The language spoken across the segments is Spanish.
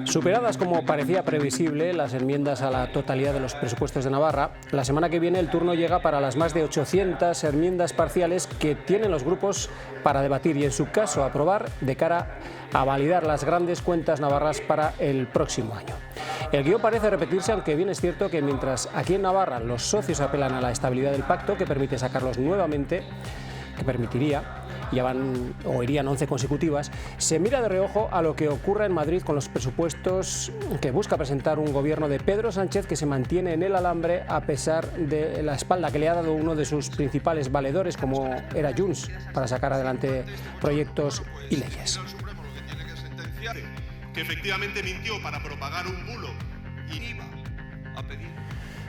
Superadas como parecía previsible las enmiendas a la totalidad de los presupuestos de Navarra, la semana que viene el turno llega para las más de 800 enmiendas parciales que tienen los grupos para debatir y, en su caso, aprobar de cara a validar las grandes cuentas navarras para el próximo año. El guión parece repetirse, aunque bien es cierto que mientras aquí en Navarra los socios apelan a la estabilidad del pacto, que permite sacarlos nuevamente, que permitiría, ya van o irían 11 consecutivas, se mira de reojo a lo que ocurra en Madrid con los presupuestos que busca presentar un gobierno de Pedro Sánchez, que se mantiene en el alambre a pesar de la espalda que le ha dado uno de sus principales valedores, como era Junts, para sacar adelante proyectos y leyes. Que efectivamente mintió para propagar un bulo y iba a pedir.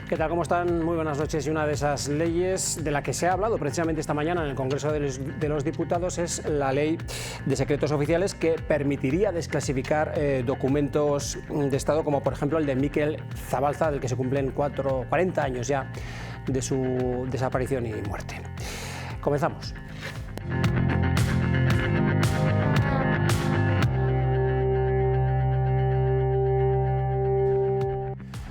¿Qué tal? ¿Cómo están? Muy buenas noches. Y una de esas leyes de la que se ha hablado precisamente esta mañana en el Congreso de los Diputados es la Ley de Secretos Oficiales, que permitiría desclasificar documentos de Estado, como por ejemplo el de Mikel Zabalza, del que se cumplen 40 años ya de su desaparición y muerte. Comenzamos.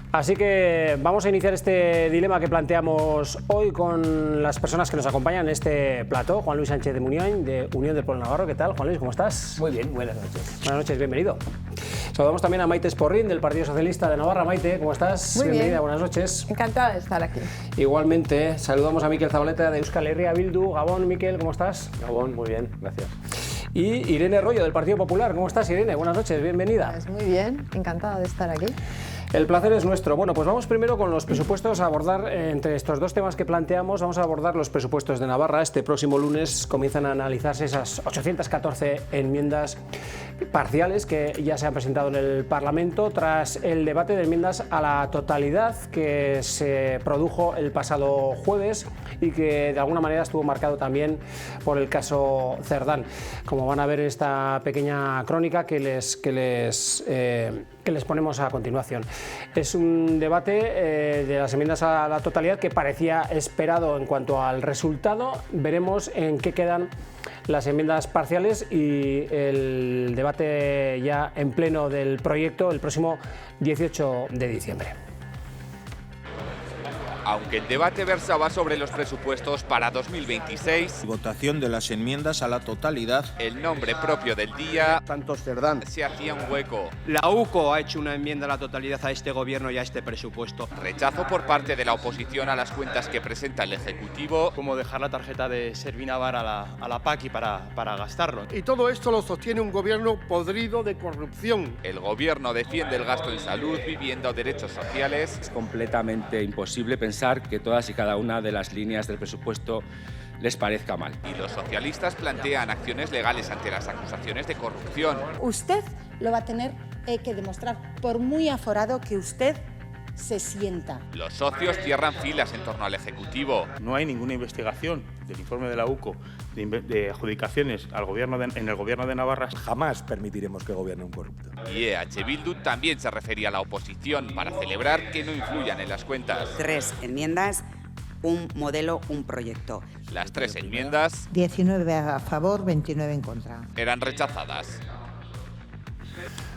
Así que vamos a iniciar este dilema que planteamos hoy con las personas que nos acompañan en este plató. Juan Luis Sánchez de Muniain, de Unión del Pueblo Navarro. ¿Qué tal, Juan Luis? ¿Cómo estás? Muy bien, buenas noches. Buenas noches, bienvenido. Saludamos también a Maite Esporrín, del Partido Socialista de Navarra. Maite, ¿cómo estás? Muy Bienvenida, bien. Buenas noches. Encantada de estar aquí. Igualmente, saludamos a Mikel Zabaleta, de Euskal Herria Bildu. Gabón, Mikel, ¿cómo estás? Gabón, muy bien, gracias. Y Irene Rollo, del Partido Popular. ¿Cómo estás, Irene? Buenas noches, bienvenida. Pues muy bien, encantada de estar aquí. El placer es nuestro. Bueno, pues vamos primero con los presupuestos, a abordar entre estos dos temas que planteamos. Vamos a abordar los presupuestos de Navarra. Este próximo lunes comienzan a analizarse esas 814 enmiendas parciales que ya se han presentado en el Parlamento tras el debate de enmiendas a la totalidad que se produjo el pasado jueves y que de alguna manera estuvo marcado también por el caso Cerdán. Como van a ver en esta pequeña crónica que les ponemos a continuación. Es un debate de las enmiendas a la totalidad que parecía esperado en cuanto al resultado. Veremos en qué quedan las enmiendas parciales y el debate ya en pleno del proyecto el próximo 18 de diciembre. Aunque el debate versaba sobre los presupuestos para 2026, votación de las enmiendas a la totalidad, el nombre propio del día, Santos Cerdán, se hacía un hueco. La UCO ha hecho una enmienda a la totalidad a este gobierno y a este presupuesto. Rechazo por parte de la oposición a las cuentas que presenta el Ejecutivo. Como dejar la tarjeta de Servinavar a la PAC y para gastarlo. y todo esto lo sostiene un gobierno podrido de corrupción. El gobierno defiende el gasto en salud, vivienda o derechos sociales. Es completamente imposible pensar que todas y cada una de las líneas del presupuesto les parezca mal. Y los socialistas plantean acciones legales ante las acusaciones de corrupción. Usted lo va a tener que demostrar, por muy aforado que usted se sienta. Los socios cierran filas en torno al Ejecutivo. No hay ninguna investigación del informe de la UCO de adjudicaciones al gobierno en el gobierno de Navarra. Jamás permitiremos que gobierne un corrupto. Y EH Bildu también se refería a la oposición para celebrar que no influyan en las cuentas. 3 enmiendas, un modelo, un proyecto. Las 3 enmiendas 19 a favor, 29 en contra. eran rechazadas.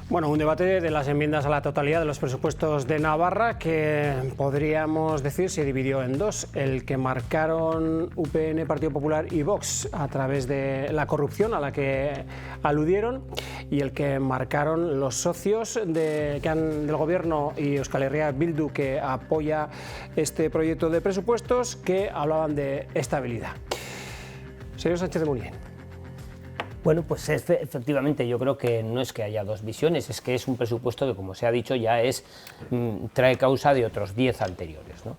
Bueno, un debate de las enmiendas a la totalidad de los presupuestos de Navarra que podríamos decir se dividió en dos: el que marcaron UPN, Partido Popular y Vox a través de la corrupción a la que aludieron, y el que marcaron los socios del Gobierno y Euskal Herria Bildu, que apoya este proyecto de presupuestos, que hablaban de estabilidad. Señor Sánchez de Muniain. Bueno, pues efectivamente yo creo que no es que haya dos visiones, es que es un presupuesto que, como se ha dicho, ya trae causa de otros 10 anteriores, ¿no?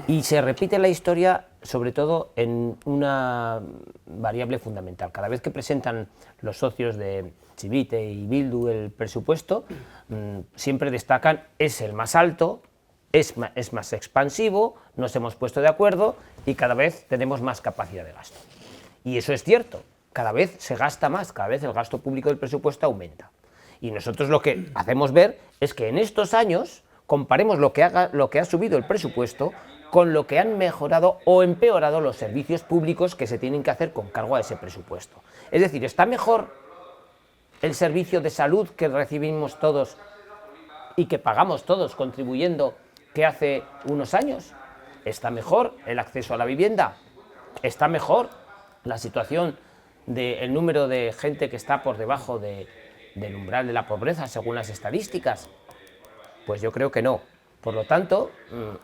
Y se repite la historia, sobre todo en una variable fundamental. Cada vez que presentan los socios de Chivite y Bildu el presupuesto, siempre destacan: es el más alto, es más expansivo, nos hemos puesto de acuerdo y cada vez tenemos más capacidad de gasto. Y eso es cierto. Cada vez se gasta más, cada vez el gasto público del presupuesto aumenta. Y nosotros lo que hacemos ver es que en estos años comparemos lo que ha subido el presupuesto con lo que han mejorado o empeorado los servicios públicos que se tienen que hacer con cargo a ese presupuesto. Es decir, está mejor el servicio de salud que recibimos todos y que pagamos todos contribuyendo que hace unos años? ¿Está mejor el acceso a la vivienda? ¿Está mejor la situación del número de gente que está por debajo del umbral de la pobreza según las estadísticas? Pues yo creo que no. Por lo tanto,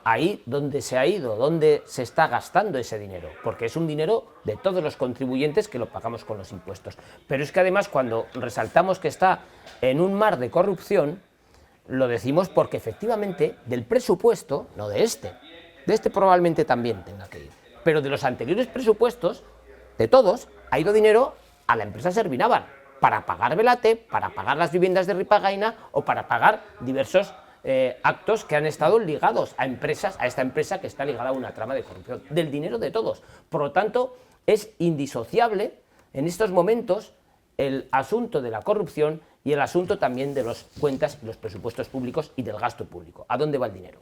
ahí donde se ha ido, donde se está gastando ese dinero, porque es un dinero de todos los contribuyentes que lo pagamos con los impuestos. Pero es que además cuando resaltamos que está en un mar de corrupción, lo decimos porque efectivamente del presupuesto, no de este probablemente también tenga que ir, pero de los anteriores presupuestos, de todos, ha ido dinero a la empresa Servinaval, para pagar Velate, para pagar las viviendas de Ripagaina o para pagar diversos actos que han estado ligados a empresas, a esta empresa que está ligada a una trama de corrupción, del dinero de todos. Por lo tanto, es indisociable en estos momentos el asunto de la corrupción y el asunto también de las cuentas y los presupuestos públicos y del gasto público. ¿A dónde va el dinero?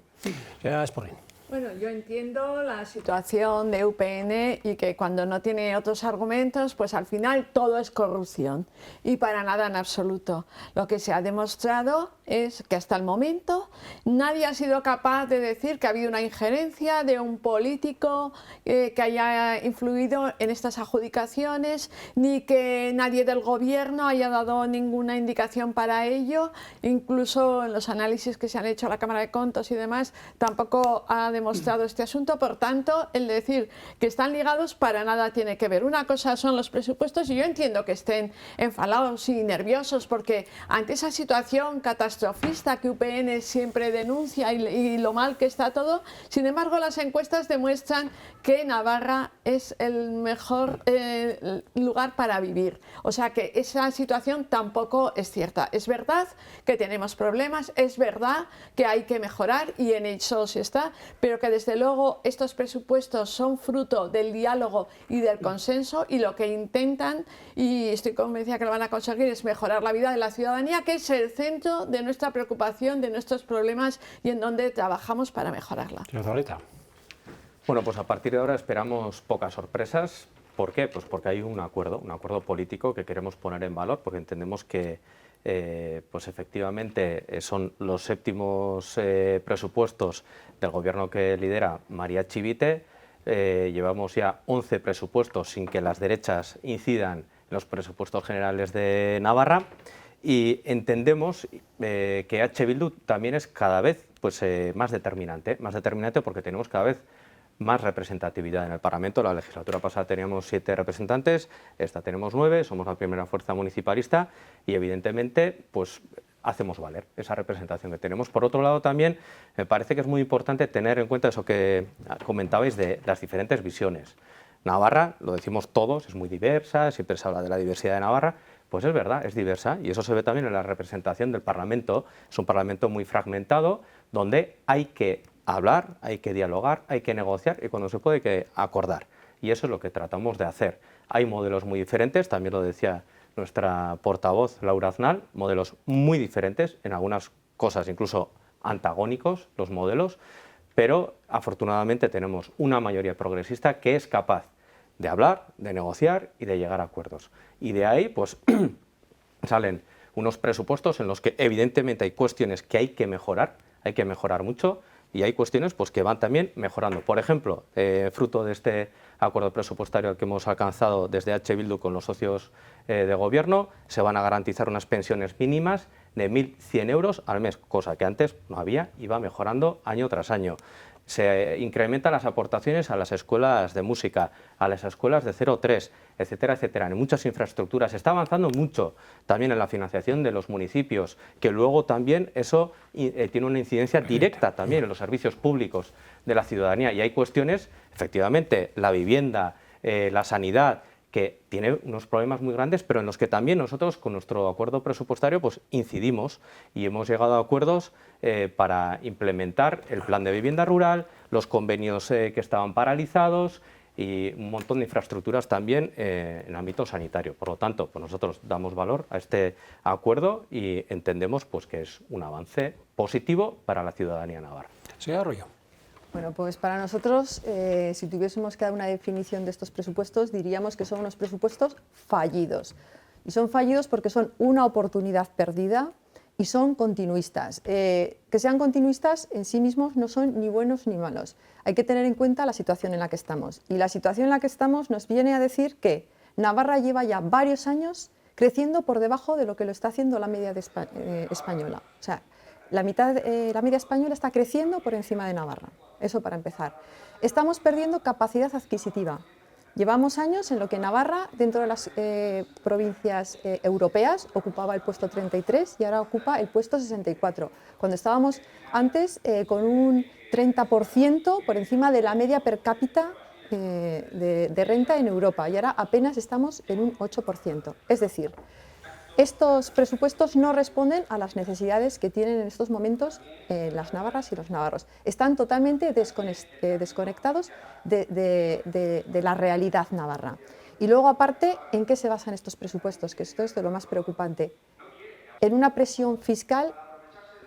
Ya es por ahí. Bueno, yo entiendo la situación de UPN y que cuando no tiene otros argumentos, pues al final todo es corrupción y para nada en absoluto. Lo que se ha demostrado es que hasta el momento nadie ha sido capaz de decir que ha habido una injerencia de un político que haya influido en estas adjudicaciones, ni que nadie del gobierno haya dado ninguna indicación para ello. Incluso en los análisis que se han hecho a la Cámara de Contos y demás, tampoco ha demostrado este asunto. Por tanto, el decir que están ligados para nada tiene que ver. Una cosa son los presupuestos y yo entiendo que estén enfadados y nerviosos porque ante esa situación catastrofista que UPN siempre denuncia y lo mal que está todo, sin embargo las encuestas demuestran que Navarra es el mejor lugar para vivir. O sea que esa situación tampoco es cierta. Es verdad que tenemos problemas, es verdad que hay que mejorar y en eso se está, pero que desde luego estos presupuestos son fruto del diálogo y del consenso y lo que intentan, y estoy convencida que lo van a conseguir, es mejorar la vida de la ciudadanía, que es el centro de nuestra preocupación, de nuestros problemas y en donde trabajamos para mejorarla. Bueno, pues a partir de ahora esperamos pocas sorpresas. ¿Por qué? Pues porque hay un acuerdo político que queremos poner en valor, porque entendemos que pues efectivamente son los séptimos presupuestos del gobierno que lidera María Chivite. Llevamos ya 11 presupuestos sin que las derechas incidan en los presupuestos generales de Navarra y entendemos que H. Bildu también es cada vez pues, más determinante porque tenemos cada vez más representatividad en el Parlamento. La legislatura pasada teníamos 7 representantes, esta tenemos 9, somos la primera fuerza municipalista y evidentemente pues hacemos valer esa representación que tenemos. Por otro lado también me parece que es muy importante tener en cuenta eso que comentabais de las diferentes visiones. Navarra, lo decimos todos, es muy diversa, siempre se habla de la diversidad de Navarra, pues es verdad, es diversa y eso se ve también en la representación del Parlamento. Es un Parlamento muy fragmentado donde hay que hablar, hay que dialogar, hay que negociar y cuando se puede hay que acordar. Y eso es lo que tratamos de hacer. Hay modelos muy diferentes, también lo decía nuestra portavoz Laura Aznal, modelos muy diferentes, en algunas cosas incluso antagónicos los modelos, pero afortunadamente tenemos una mayoría progresista que es capaz de hablar, de negociar y de llegar a acuerdos. Y de ahí pues salen unos presupuestos en los que evidentemente hay cuestiones que hay que mejorar mucho, y hay cuestiones pues, que van también mejorando. Por ejemplo, fruto de este acuerdo presupuestario que hemos alcanzado desde H. Bildu con los socios de gobierno, se van a garantizar unas pensiones mínimas de 1.100 euros al mes, cosa que antes no había y va mejorando año tras año. Se incrementan las aportaciones a las escuelas de música, a las escuelas de 0-3, etcétera, etcétera. En muchas infraestructuras se está avanzando mucho también en la financiación de los municipios, que luego también eso tiene una incidencia directa también en los servicios públicos de la ciudadanía. Y hay cuestiones, efectivamente, la vivienda, la sanidad, que tiene unos problemas muy grandes, pero en los que también nosotros con nuestro acuerdo presupuestario pues incidimos y hemos llegado a acuerdos para implementar el plan de vivienda rural, los convenios que estaban paralizados y un montón de infraestructuras también en el ámbito sanitario. Por lo tanto, pues nosotros damos valor a este acuerdo y entendemos pues, que es un avance positivo para la ciudadanía navarra. Señor Arroyo. Bueno, pues para nosotros, si tuviésemos que dar una definición de estos presupuestos, diríamos que son unos presupuestos fallidos. Y son fallidos porque son una oportunidad perdida y son continuistas. Que sean continuistas en sí mismos no son ni buenos ni malos. Hay que tener en cuenta la situación en la que estamos. Y la situación en la que estamos nos viene a decir que Navarra lleva ya varios años creciendo por debajo de lo que lo está haciendo la media española. O sea, la media española está creciendo por encima de Navarra. Eso para empezar. Estamos perdiendo capacidad adquisitiva. Llevamos años en lo que Navarra, dentro de las provincias europeas, ocupaba el puesto 33 y ahora ocupa el puesto 64, cuando estábamos antes con un 30% por encima de la media per cápita de renta en Europa, y ahora apenas estamos en un 8%. Es decir, estos presupuestos no responden a las necesidades que tienen en estos momentos las navarras y los navarros. Están totalmente desconectados de la realidad navarra. Y luego, aparte, ¿en qué se basan estos presupuestos? Que esto es de lo más preocupante. En una presión fiscal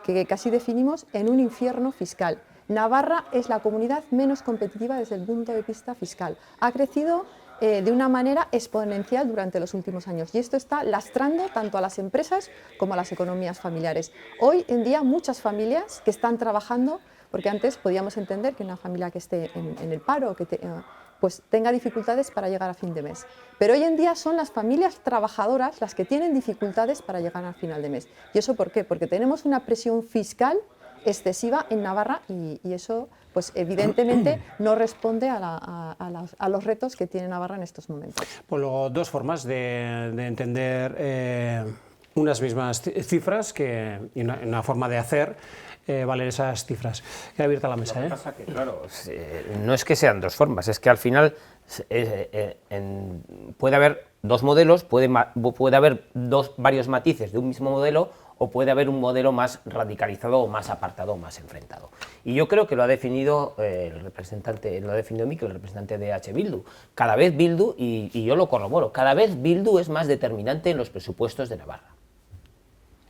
que casi definimos en un infierno fiscal. Navarra es la comunidad menos competitiva desde el punto de vista fiscal. Ha crecido de una manera exponencial durante los últimos años y esto está lastrando tanto a las empresas como a las economías familiares. Hoy en día muchas familias que están trabajando, porque antes podíamos entender que una familia que esté en el paro, pues tenga dificultades para llegar a fin de mes. Pero hoy en día son las familias trabajadoras las que tienen dificultades para llegar al final de mes. ¿Y eso por qué? Porque tenemos una presión fiscal excesiva en Navarra y eso pues evidentemente no responde a los retos que tiene Navarra en estos momentos. Pues luego dos formas de entender unas mismas cifras y una forma de hacer valer esas cifras. Queda abierta la mesa. Lo que pasa que, claro, no es que sean dos formas, es que al final puede haber dos modelos, puede haber varios matices de un mismo modelo, o puede haber un modelo más radicalizado o más apartado o más enfrentado. Y yo creo que lo ha definido Mikel, el representante de H. Bildu. Cada vez Bildu, y yo lo corroboro, cada vez Bildu es más determinante en los presupuestos de Navarra.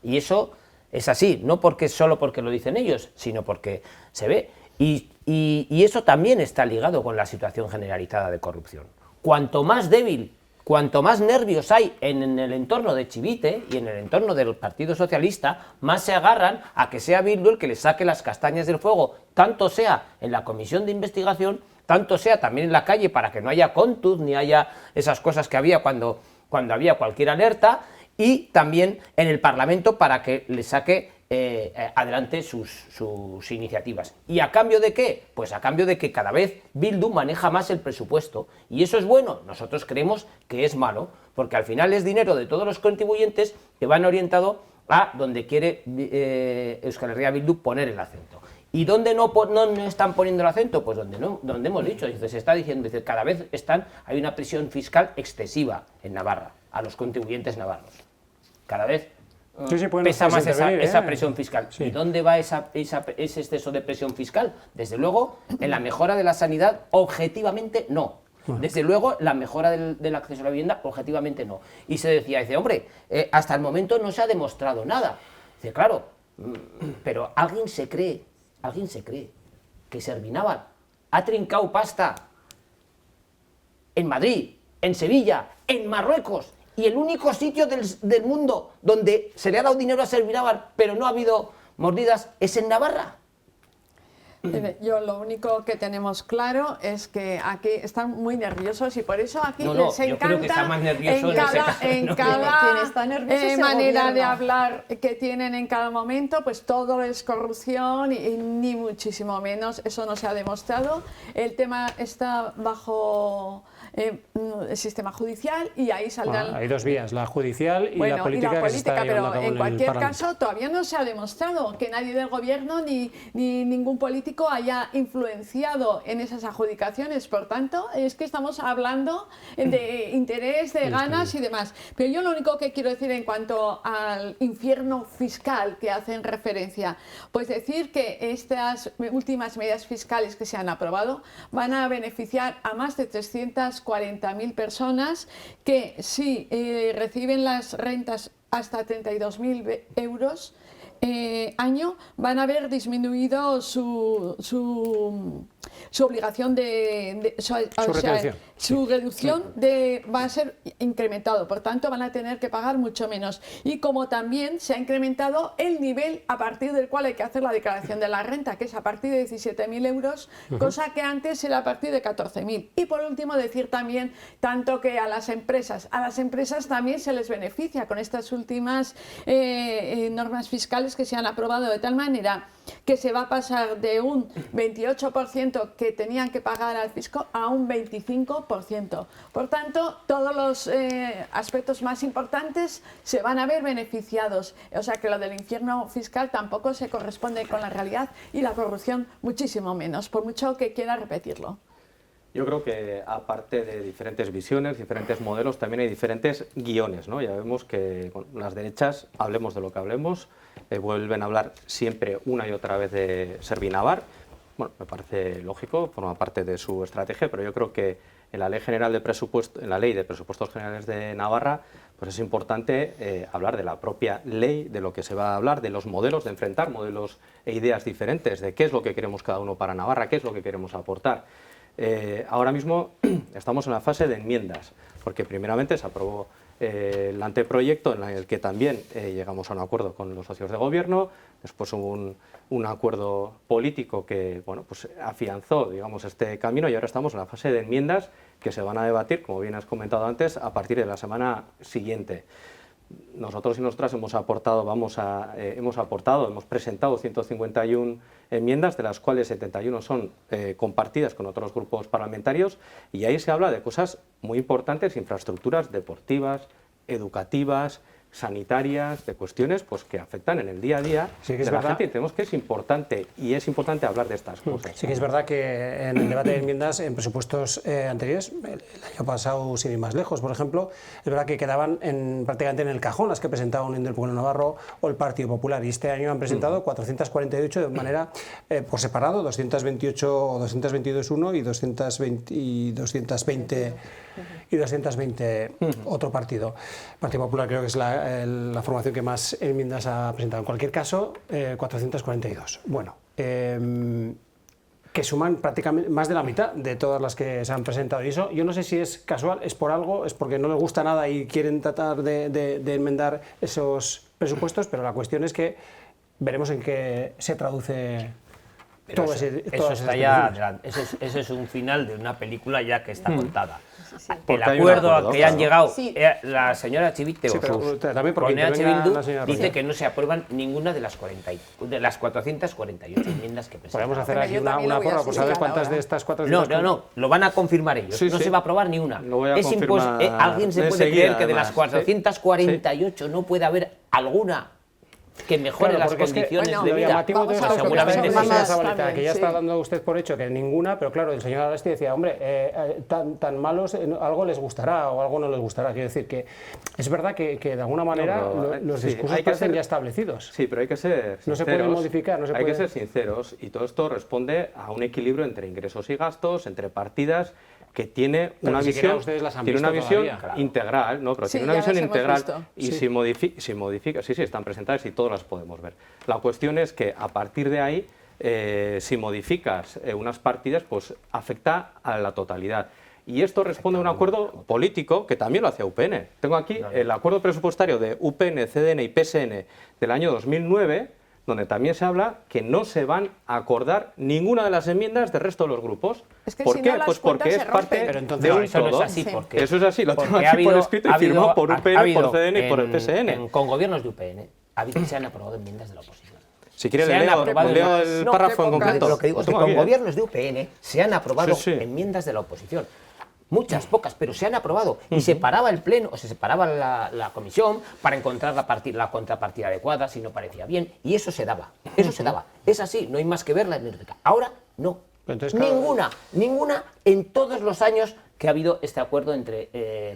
Y eso es así, no solo porque lo dicen ellos, sino porque se ve. Y eso también está ligado con la situación generalizada de corrupción. Cuanto más débil, cuanto más nervios hay en el entorno de Chivite y en el entorno del Partido Socialista, más se agarran a que sea Bildu el que les saque las castañas del fuego, tanto sea en la comisión de investigación, tanto sea también en la calle para que no haya contus ni haya esas cosas que había cuando había cualquier alerta, y también en el Parlamento para que le saque adelante sus iniciativas. ¿Y a cambio de qué? Pues a cambio de que cada vez Bildu maneja más el presupuesto. ¿Y eso es bueno? Nosotros creemos que es malo, porque al final es dinero de todos los contribuyentes que van orientado a donde quiere Euskal Herria Bildu poner el acento. ¿Y dónde no están poniendo el acento? Pues donde hemos dicho, se está diciendo, cada vez hay una presión fiscal excesiva en Navarra, a los contribuyentes navarros. Cada vez pesa más esa presión fiscal. Sí. ¿Y dónde va ese exceso de presión fiscal? Desde luego, en la mejora de la sanidad, objetivamente no. Desde luego, la mejora del acceso a la vivienda, objetivamente no. Y se decía, hombre, hasta el momento no se ha demostrado nada. Dice, claro, pero alguien se cree que Servinábar ha trincado pasta en Madrid, en Sevilla, en Marruecos, y el único sitio del mundo donde se le ha dado dinero a Servinábar pero no ha habido mordidas es en Navarra. Yo lo único que tenemos claro es que aquí están muy nerviosos y por eso aquí les encanta en cada manera de hablar que tienen en cada momento, pues todo es corrupción y ni muchísimo menos, eso no se ha demostrado. El tema está bajo el sistema judicial y ahí saldrán... hay dos vías, la judicial y la política, que se está llevando a cabo en cualquier el caso todavía no se ha demostrado que nadie del gobierno ni ningún político haya influenciado en esas adjudicaciones. Por tanto, es que estamos hablando de interés, de ganas y demás. Pero yo lo único que quiero decir en cuanto al infierno fiscal que hacen referencia, pues decir que estas últimas medidas fiscales que se han aprobado van a beneficiar a más de 340.000 personas que si reciben las rentas hasta 32.000 euros año, van a haber disminuido su obligación su reducción va a ser incrementado, por tanto van a tener que pagar mucho menos. Y como también se ha incrementado el nivel a partir del cual hay que hacer la declaración de la renta, que es a partir de 17.000 euros, cosa que antes era a partir de 14.000. Y por último decir también, tanto que a las empresas también se les beneficia con estas últimas normas fiscales que se han aprobado, de tal manera que se va a pasar de un 28% que tenían que pagar al fisco a un 25%. Por tanto, todos los aspectos más importantes se van a ver beneficiados. O sea que lo del infierno fiscal tampoco se corresponde con la realidad y la corrupción muchísimo menos, por mucho que quiera repetirlo. Yo creo que aparte de diferentes visiones, diferentes modelos, también hay diferentes guiones, ¿no? Ya vemos que con las derechas, hablemos de lo que hablemos, vuelven a hablar siempre una y otra vez de Servinavar. Bueno, me parece lógico, forma parte de su estrategia, pero yo creo que en la Ley General de Presupuestos, en la Ley de Presupuestos Generales de Navarra, pues es importante hablar de la propia ley, de lo que se va a hablar, de los modelos, de enfrentar modelos e ideas diferentes, de qué es lo que queremos cada uno para Navarra, qué es lo que queremos aportar. Ahora mismo estamos en la fase de enmiendas, porque primeramente se aprobó el anteproyecto en el que también llegamos a un acuerdo con los socios de gobierno, después hubo un acuerdo político que bueno, pues afianzó, digamos, este camino, y ahora estamos en la fase de enmiendas que se van a debatir, como bien has comentado antes, a partir de la semana siguiente. Nosotros y nosotras hemos presentado 151 enmiendas, de las cuales 71 son compartidas con otros grupos parlamentarios, y ahí se habla de cosas muy importantes, infraestructuras deportivas, educativas, sanitarias, de cuestiones pues que afectan en el día a día de la gente, y entendemos que es importante, y es importante hablar de estas cosas. Sí que es verdad que en el debate de enmiendas en presupuestos anteriores, el año pasado sin ir más lejos, por ejemplo, es verdad que quedaban prácticamente en el cajón las que presentaba Unión del Pueblo Navarro o el Partido Popular, y este año han presentado 448 de manera por separado, 228 o 222 y 220 otro partido. El Partido Popular creo que es la formación que más enmiendas ha presentado. En cualquier caso, 442. Bueno, que suman prácticamente más de la mitad de todas las que se han presentado. Y eso, yo no sé si es casual, es por algo, es porque no les gusta nada y quieren tratar de enmendar esos presupuestos, pero la cuestión es que veremos en qué se traduce. Pero eso está ya, eso es un final de una película ya que está contada. El acuerdo al que han llegado, la señora Chivite dice que no se aprueban ninguna de las 448 enmiendas que presentan. Podemos hacer aquí una porra por saber cuántas de estas 448. No, lo van a confirmar ellos. No se va a aprobar ni una. Es imposible. ¿Alguien se puede creer que de las 448 no puede haber alguna que mejore las condiciones de vida? Seguramente que ya está dando usted por hecho que ninguna, pero claro, el señor Arasti decía, hombre, tan malos, algo les gustará o algo no les gustará. Quiero decir que es verdad que de alguna manera los discursos parecen ya establecidos. Sí, pero hay que ser sinceros. No se pueden modificar. Hay que ser sinceros, y todo esto responde a un equilibrio entre ingresos y gastos, entre partidas, que tiene una visión, integral, ¿no? Pero tiene una visión integral y si modifica, sí, están presentadas y todas las podemos ver. La cuestión es que a partir de ahí, si modificas unas partidas, pues afecta a la totalidad. Y esto responde a un acuerdo político que también lo hace UPN. Tengo aquí el acuerdo presupuestario de UPN, CDN y PSN del año 2009, donde también se habla que no se van a acordar ninguna de las enmiendas del resto de los grupos. ¿Por qué? Pues porque es parte de un todo. Eso no es así. Eso es así, lo tengo aquí por escrito y firmado por UPN, por CDN y por el PSN. Con gobiernos de UPN se han aprobado enmiendas de la oposición. Si quiere leo el párrafo en concreto. Lo que digo es que con gobiernos de UPN se han aprobado enmiendas de la oposición. Muchas, pocas, pero se han aprobado. Y se paraba el pleno, o se separaba la comisión para encontrar la contrapartida adecuada si no parecía bien. Y eso se daba. Eso se daba. Es así, no hay más que ver la hemeroteca. Ahora no. Entonces, ninguna en todos los años que ha habido este acuerdo entre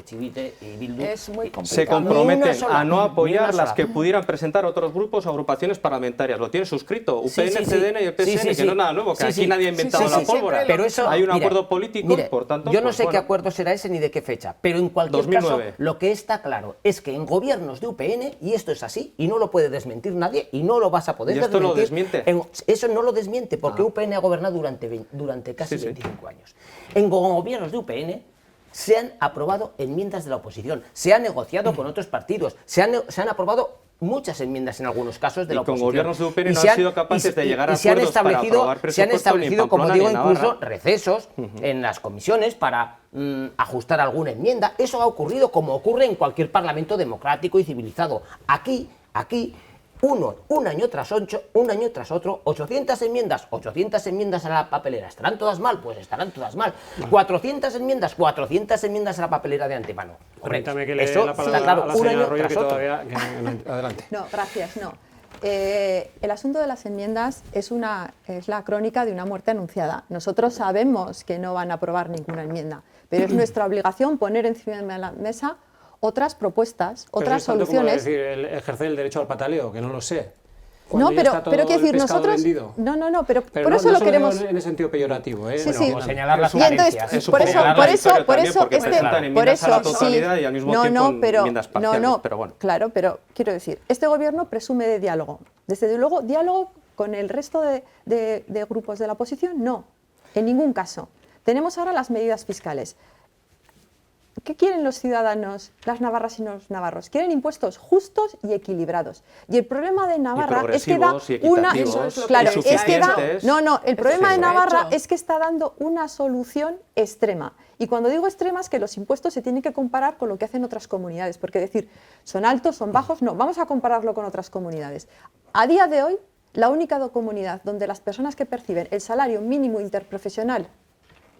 Chivite y Bildu. Es muy complicado. Se comprometen a no apoyar las que pudieran presentar otros grupos o agrupaciones parlamentarias. Lo tiene suscrito UPN, CDN y el PSN, que no es nada nuevo, que aquí nadie ha inventado la pólvora. Pero eso, hay un acuerdo político, por tanto... Yo no sé qué acuerdo será ese ni de qué fecha, pero en cualquier caso, lo que está claro es que en gobiernos de UPN, y esto es así, y no lo puede desmentir nadie, y no lo vas a poder desmentir... ¿Y esto lo desmiente? Eso no lo desmiente, porque UPN ha gobernado durante casi 25 años. En gobiernos de UPN se han aprobado enmiendas de la oposición, se ha negociado con otros partidos, se han aprobado muchas enmiendas en algunos casos de la oposición. Y con gobiernos de UPN no han sido capaces de llegar a acuerdos para aprobar presupuestos. Se han establecido, como digo, Navarra. incluso recesos en las comisiones para ajustar alguna enmienda. Eso ha ocurrido como ocurre en cualquier parlamento democrático y civilizado. Aquí, un año tras otro, 800 enmiendas a la papelera. ¿Estarán todas mal? Pues estarán todas mal. 400 enmiendas a la papelera de antemano. Permítame que le dé eso la palabra está claro, a la un señora año Arroyo, tras que otro. todavía... Adelante. No, gracias, no. El asunto de las enmiendas es la crónica de una muerte anunciada. Nosotros sabemos que no van a aprobar ninguna enmienda, pero es nuestra obligación poner encima de la mesa otras propuestas, otras soluciones. Como decir, ejercer el derecho al pataleo, que no lo sé. No, pero quiero decir, nosotros... Vendido. No, pero por no, eso lo queremos... En el sentido peyorativo, ¿eh? Sí, Bueno, sí. Como señalar las Y entonces, carencias. por eso, sí. Y al mismo tiempo enmiendas parciales, pero bueno. Claro, pero quiero decir, este gobierno presume de diálogo. Desde luego, diálogo con el resto de grupos de la oposición, no, en ningún caso. Tenemos ahora las medidas fiscales. ¿Qué quieren los ciudadanos, las navarras y los navarros? Quieren impuestos justos y equilibrados. Y el problema de Navarra es que da una... Claro, es que da... No, el problema de Navarra es que está dando una solución extrema. Y cuando digo extrema es que los impuestos se tienen que comparar con lo que hacen otras comunidades. Porque decir, son altos, son bajos, no, vamos a compararlo con otras comunidades. A día de hoy, la única comunidad donde las personas que perciben el salario mínimo interprofesional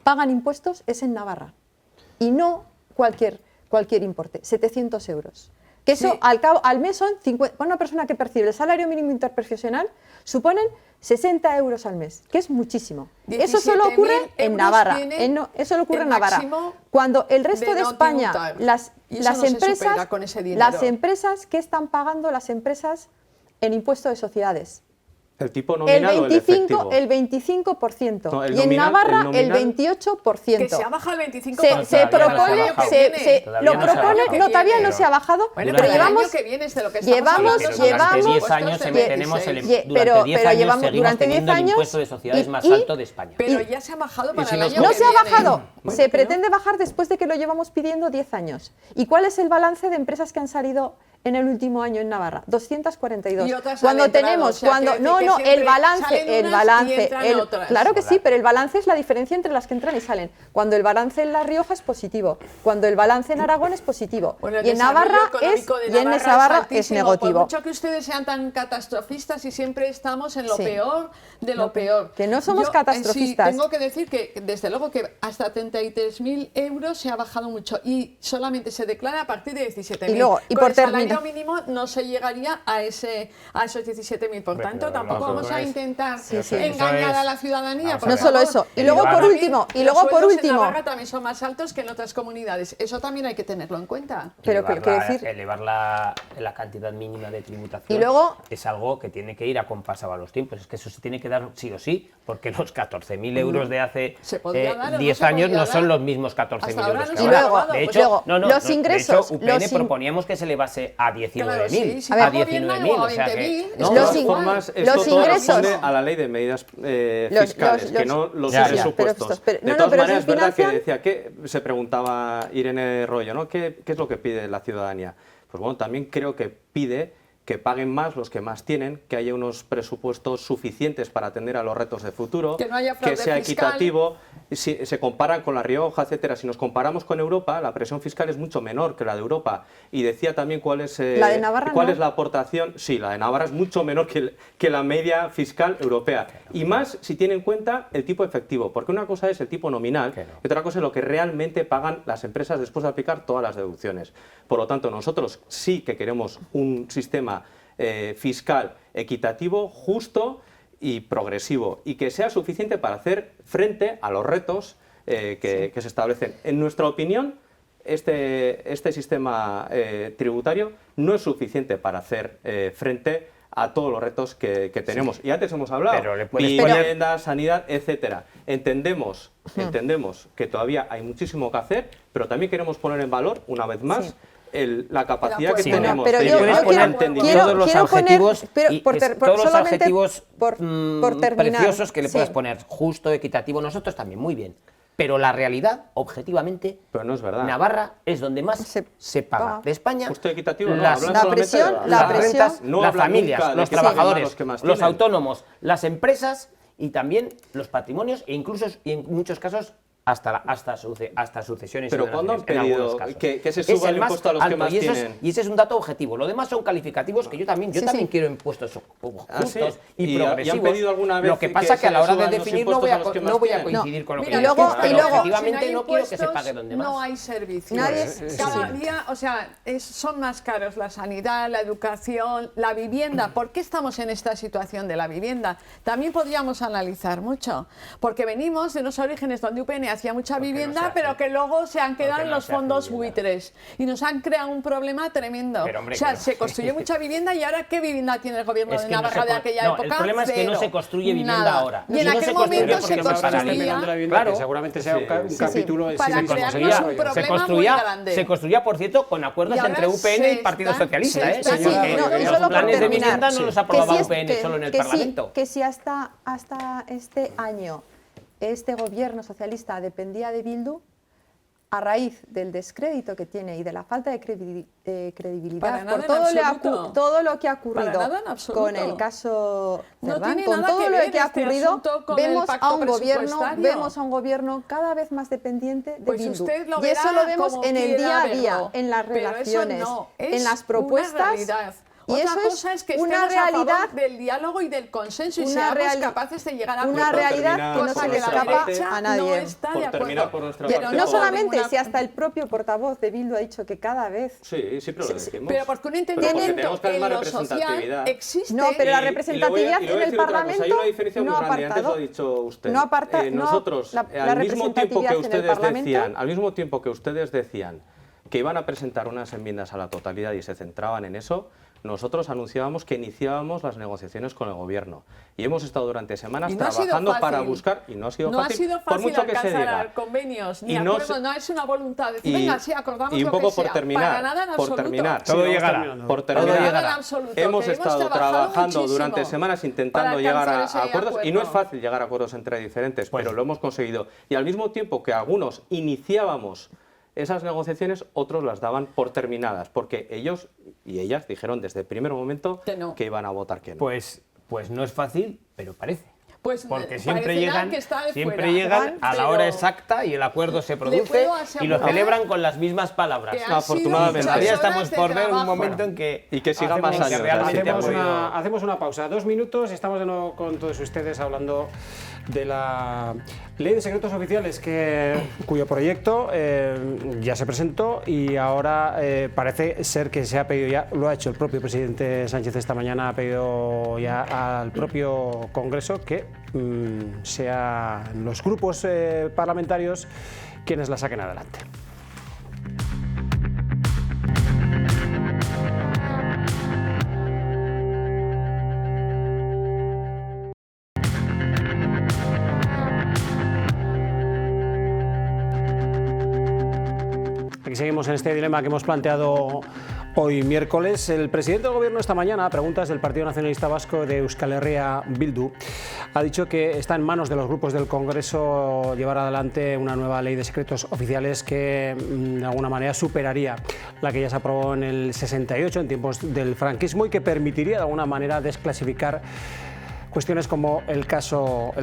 pagan impuestos es en Navarra. Y no cualquier importe, 700 euros. Que eso Sí. al mes son 50, para una persona que percibe el salario mínimo interprofesional suponen 60 euros al mes, que es muchísimo. Eso solo ocurre en Navarra. Eso ocurre en Navarra. Cuando el resto de España, las empresas, ¿qué están pagando las empresas en impuesto de sociedades? ¿El tipo nominal o el efectivo? El 25%. No, el y en nominal, Navarra el nominal, 28%. Que se ha bajado el 25%. Se propone, todavía no se ha bajado, Bueno, pero pero el llevamos... año que viene es de lo que estamos Llevamos, hablando. Durante 10 años tenemos pero seguimos durante 10 teniendo el años impuesto de sociedades más alto de España. Pero ya se ha bajado para el año No que se ha viene. bajado, se pretende bajar después de que lo llevamos pidiendo 10 años. ¿Y cuál es el balance de empresas que han salido en el último año en Navarra? 242. Y otras Cuando han entrado, tenemos, o sea, cuando que no, siempre el balance, salen unas y entran otras. claro que sí, pero el balance es la diferencia entre las que entran y salen. Cuando el balance en La Rioja es positivo, cuando el balance en Aragón es positivo, Bueno, el y en Navarra desarrollo es económico de Navarra es altísimo. negativo. Por mucho que ustedes sean tan catastrofistas y siempre estamos en lo Sí. peor de lo peor. Que no somos Yo, catastrofistas. sí, tengo que decir que desde luego que hasta 33.000 euros se ha bajado mucho y solamente se declara a partir de 17.000. Y luego, y Con por el salario terminar- mínimo no se llegaría a esos 17.000. Por tanto, tampoco vamos a intentar engañar a la ciudadanía. por No solo favor. eso. Y luego por último, Los sueldos en Navarra también son más altos que en otras comunidades. Eso también hay que tenerlo en cuenta. Pero elevar la cantidad mínima de tributación Y luego- es algo que tiene que ir acompasado a los tiempos. Es que eso se tiene que dar sí o sí, porque los 14.000 euros de hace ¿Se podía dar o no 10 se años podía no dar? son los mismos 14.000 Hasta ahora euros no que se ahora. ha aprobado. De Pues hecho, luego, los ingresos, de hecho, UPN los proponíamos que se elevase a 19.000. Claro, sí, a a 19.000. O sea que, 20.000. no, De Los todas in- formas, los esto todo ingresos- responde a la ley de medidas fiscales, que no los Ya, ya. presupuestos. Pero De no, todas pero maneras, es sin verdad que financian- decía que se preguntaba Irene Rollo, ¿no? ¿Qué es lo que pide la ciudadanía? Pues bueno, también creo que pide que paguen más los que más tienen, que haya unos presupuestos suficientes para atender a los retos de futuro, Que no haya fraude sea fiscal. equitativo. Si se comparan con La Rioja, etcétera, si nos comparamos con Europa, la presión fiscal es mucho menor que la de Europa. Y decía también cuál es La de Navarra cuál no. es la aportación. Sí, la de Navarra es mucho menor que la media fiscal europea. Y más si tiene en cuenta el tipo efectivo, porque una cosa es el tipo nominal y otra cosa es lo que realmente pagan las empresas después de aplicar todas las deducciones. Por lo tanto, nosotros sí que queremos un sistema fiscal equitativo, justo y progresivo, y que sea suficiente para hacer frente a los retos que se establecen. En nuestra opinión, este sistema tributario no es suficiente para hacer frente a todos los retos que tenemos. Y antes hemos hablado, Pero le puedes poner- vivienda, sanidad, etcétera. Entendemos que todavía hay muchísimo que hacer, pero también queremos poner en valor, una vez más, la capacidad que Sí, tenemos pero de yo llegar poner al entendimiento. todos los quiero adjetivos, poner- pero y por que ter- por- todos los solamente adjetivos por terminar, preciosos que le puedas sí. poner, justo, equitativo, nosotros también, muy bien. Pero la realidad, objetivamente, pero no es verdad. Navarra es donde más se paga. De España, justo equitativo, no, las rentas, no las familias, los trabajadores, los tienen. autónomos, las empresas y también los patrimonios e incluso, y en muchos casos, hasta sucesiones. Pero ¿cuándo han pedido que se suba el impuesto a los que más tienen? Y ese es un dato objetivo. Lo demás son calificativos que yo también quiero impuestos justos y progresivos. ¿Y han pedido alguna vez lo que pasa es que a la hora de definir no voy a coincidir con lo que yo digo. Y luego, efectivamente no quiero que se pague donde más. No hay servicios. Cada día, o sea, son más caros la sanidad, la educación, la vivienda. ¿Por qué estamos en esta situación de la vivienda? También podríamos analizar mucho, porque venimos de unos orígenes donde UPN hacía mucha vivienda, pero que luego se han quedado en los fondos buitres y nos han creado un problema tremendo. O sea, se construyó mucha vivienda y ahora ¿qué vivienda tiene el gobierno de Navarra de aquella época? El problema es que no se construye vivienda ahora. Y en aquel momento se construía. Claro, seguramente sea un capítulo de se construía, por cierto, con acuerdos entre UPN y Partido Socialista. Los planes de vivienda no los aprobaba UPN solo en el Parlamento. Que si hasta este año este gobierno socialista dependía de Bildu, a raíz del descrédito que tiene y de la falta de credibilidad por todo lo que ha ocurrido con el caso Cerdán, con todo lo que ha ocurrido, vemos a un gobierno cada vez más dependiente de Bildu. Y eso lo vemos en el día a día, en las relaciones, en las propuestas. Y otra cosa es que estemos a favor del diálogo y del consenso y seamos capaces de llegar a acuerdos. Una realidad que no se le escapa a nadie. No está de acuerdo. Pero no solamente, si hasta el propio portavoz de Bildu ha dicho que cada vez... Sí, pero lo decimos. Pero porque un entendimiento en lo social existe. No, pero la representatividad en el Parlamento hay una diferencia muy grande, antes lo ha dicho usted. Nosotros, al mismo tiempo que ustedes decían que iban a presentar unas enmiendas a la totalidad y se centraban en eso, nosotros anunciábamos que iniciábamos las negociaciones con el gobierno y hemos estado durante semanas trabajando para buscar, y no ha sido fácil, por mucho que se diga, convenios, ni acuerdos, no es una voluntad de decir, venga, sí, acordamos y un poco por terminar, todo llegará. Hemos estado trabajando durante semanas intentando llegar a acuerdos y no es fácil llegar a acuerdos entre diferentes, pero lo hemos conseguido. Y al mismo tiempo que algunos iniciábamos esas negociaciones, otros las daban por terminadas, porque ellos y ellas dijeron desde el primer momento que iban a votar que no. Pues no es fácil, pero parece. Porque siempre llegan a la hora exacta y el acuerdo se produce y lo celebran con las mismas palabras. Afortunadamente. Todavía estamos por ver un momento en que... Y que siga más años. Hacemos una pausa, 2 minutos, estamos de nuevo con todos ustedes hablando de la Ley de Secretos Oficiales, cuyo proyecto ya se presentó y ahora parece ser que se ha pedido ya, lo ha hecho el propio presidente Sánchez esta mañana, ha pedido ya al propio Congreso que sean los grupos parlamentarios quienes la saquen adelante. Aquí seguimos en este dilema que hemos planteado hoy miércoles. El presidente del Gobierno esta mañana, a preguntas del Partido Nacionalista Vasco de Euskal Herria Bildu, ha dicho que está en manos de los grupos del Congreso llevar adelante una nueva ley de secretos oficiales que de alguna manera superaría la que ya se aprobó en el 68, en tiempos del franquismo, y que permitiría de alguna manera desclasificar cuestiones como el caso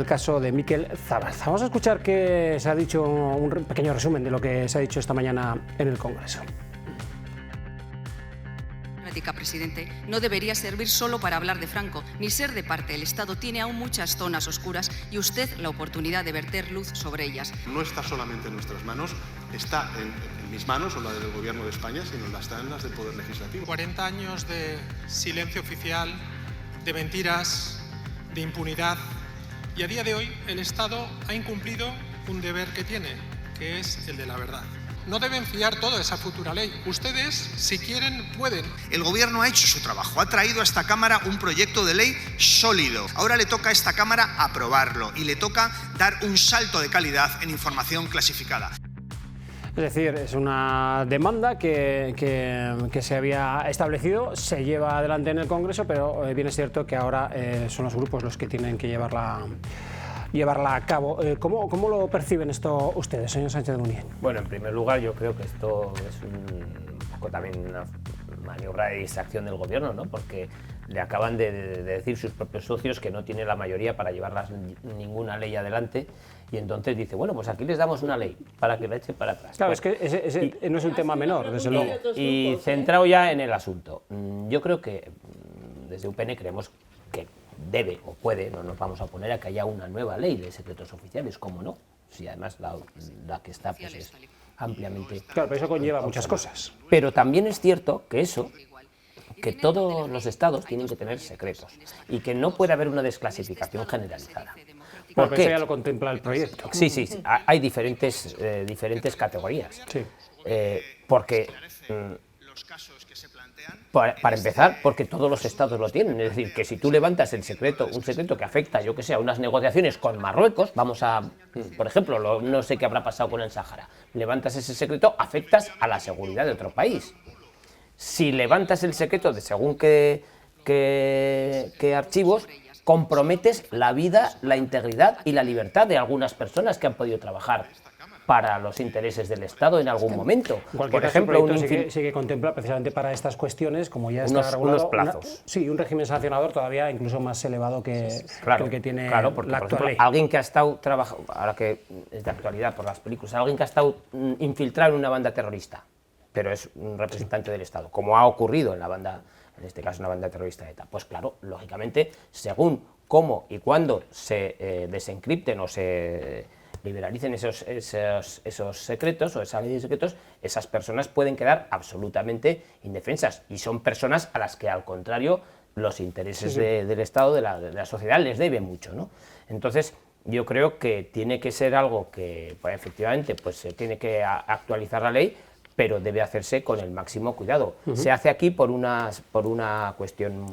de Mikel Zabalza. Vamos a escuchar qué se ha dicho, un pequeño resumen de lo que se ha dicho esta mañana en el Congreso. Presidente, no debería servir solo para hablar de Franco, ni ser de parte. El Estado tiene aún muchas zonas oscuras y usted la oportunidad de verter luz sobre ellas. No está solamente en nuestras manos, está en mis manos o la del Gobierno de España, sino está en las del Poder Legislativo. 40 años de silencio oficial, de mentiras, de impunidad, y a día de hoy el Estado ha incumplido un deber que tiene, que es el de la verdad. No deben fiar toda esa futura ley. Ustedes, si quieren, pueden. El Gobierno ha hecho su trabajo, ha traído a esta Cámara un proyecto de ley sólido. Ahora le toca a esta Cámara aprobarlo y le toca dar un salto de calidad en información clasificada. Es decir, es una demanda que se había establecido, se lleva adelante en el Congreso, pero bien es cierto que ahora son los grupos los que tienen que llevarla llevarla a cabo. ¿Cómo lo perciben esto ustedes, señor Sánchez Muniz? Bueno, en primer lugar, yo creo que esto es un poco también una maniobra de distracción del gobierno, ¿no? Porque le acaban de decir sus propios socios que no tiene la mayoría para llevar ninguna ley adelante, y entonces dice, bueno, pues aquí les damos una ley para que la echen para atrás. Claro, Pues, es que ese no es un tema menor, desde luego. y centrado ya en el asunto, yo creo que desde UPN creemos que debe o puede, no nos vamos a oponer a que haya una nueva ley de secretos oficiales, ¿cómo no? Si además la que está pues es ampliamente... Claro, pero eso conlleva muchas cosas. Pero también es cierto que todos los estados tienen que tener secretos y que no puede haber una desclasificación generalizada. ¿Por Porque qué? eso ya lo contempla el proyecto. Sí, hay diferentes categorías. Sí. Porque, para empezar, porque todos los estados lo tienen. Es decir, que si tú levantas un secreto que afecta, yo que sé, a unas negociaciones con Marruecos, por ejemplo, no sé qué habrá pasado con el Sáhara, levantas ese secreto, afectas a la seguridad de otro país. Si levantas el secreto de según qué archivos, comprometes la vida, la integridad y la libertad de algunas personas que han podido trabajar para los intereses del Estado en algún momento. Por ejemplo, sí que contempla precisamente para estas cuestiones, como ya está regulado, unos plazos. Un régimen sancionador todavía incluso más elevado que el que tiene porque, la por actual ejemplo, ley. Alguien que ha estado trabajando, ahora que es de actualidad por las películas, alguien que ha estado infiltrado en una banda terrorista, pero es un representante del Estado, como ha ocurrido en este caso una banda terrorista de ETA. Pues claro, lógicamente, según cómo y cuándo se desencripten o se liberalicen esos secretos o esa ley de secretos, esas personas pueden quedar absolutamente indefensas, y son personas a las que, al contrario, los intereses del Estado, de la sociedad, les deben mucho, ¿no? Entonces, yo creo que tiene que ser algo que, pues, efectivamente, pues se tiene que actualizar la ley, pero debe hacerse con el máximo cuidado. Se hace aquí por una cuestión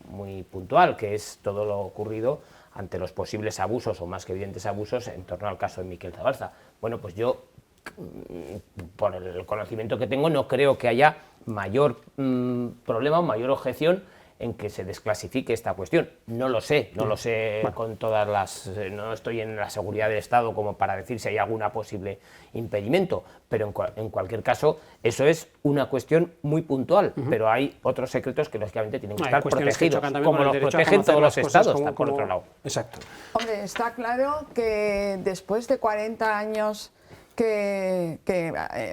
muy puntual, que es todo lo ocurrido ante los posibles abusos, o más que evidentes abusos, en torno al caso de Miquel Zabalza. Bueno, pues yo, por el conocimiento que tengo, no creo que haya mayor problema o mayor objeción en que se desclasifique esta cuestión. No lo sé con todas las... no estoy en la seguridad del Estado como para decir si hay alguna posible impedimento, pero en cualquier caso eso es una cuestión muy puntual, pero hay otros secretos que lógicamente tienen que estar protegidos, como los protegen todos los Estados, está por otro lado. Exacto. Hombre, está claro que después de 40 años que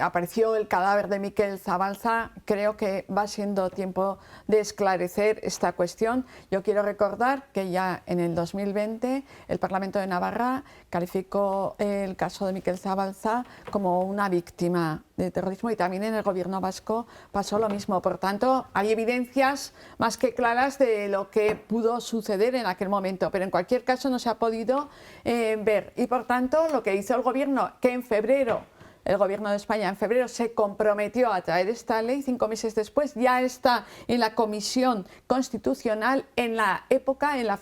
apareció el cadáver de Miquel Zabalza, creo que va siendo tiempo de esclarecer esta cuestión. Yo quiero recordar que ya en el 2020 el Parlamento de Navarra calificó el caso de Miquel Zabalza como una víctima de terrorismo, y también en el gobierno vasco pasó lo mismo. Por tanto, hay evidencias más que claras de lo que pudo suceder en aquel momento, pero en cualquier caso no se ha podido ver, y por tanto lo que hizo el gobierno, que en febrero, el gobierno de España en febrero se comprometió a traer esta ley, 5 meses después ya está en la Comisión Constitucional en la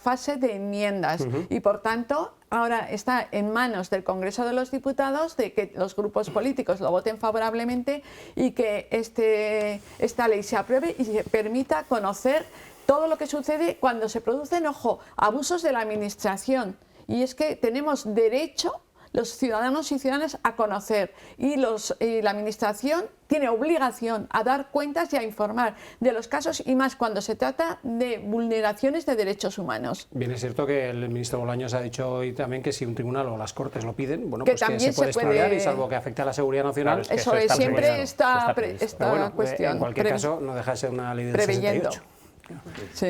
fase de enmiendas, y por tanto ahora está en manos del Congreso de los Diputados de que los grupos políticos lo voten favorablemente y que esta ley se apruebe y se permita conocer todo lo que sucede cuando se producen, ojo, abusos de la Administración. Y es que tenemos derecho, los ciudadanos y ciudadanas, a conocer, y la Administración tiene obligación a dar cuentas y a informar de los casos, y más cuando se trata de vulneraciones de derechos humanos. Bien, es cierto que el ministro Bolaños ha dicho hoy también que si un tribunal o las Cortes lo piden, bueno, que pues que se puede extraordinariar, y salvo que afecte a la seguridad nacional. Claro, eso es siempre esta cuestión. En cualquier caso, no deja de ser una ley del 68. Sí,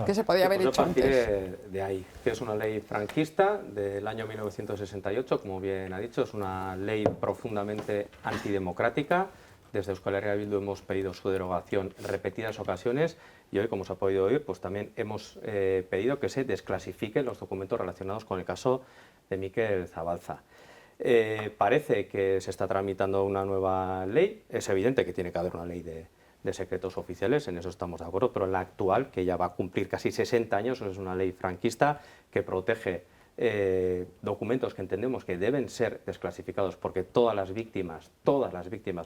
que se podía haber hecho antes. De ahí, que es una ley franquista del año 1968, como bien ha dicho, es una ley profundamente antidemocrática. Desde Euskal Herria Bildu hemos pedido su derogación en repetidas ocasiones, y hoy, como se ha podido oír, pues también hemos pedido que se desclasifiquen los documentos relacionados con el caso de Miquel Zabalza. Parece que se está tramitando una nueva ley. Es evidente que tiene que haber una ley de secretos oficiales, en eso estamos de acuerdo, pero la actual, que ya va a cumplir casi 60 años, es una ley franquista que protege documentos que entendemos que deben ser desclasificados, porque todas las víctimas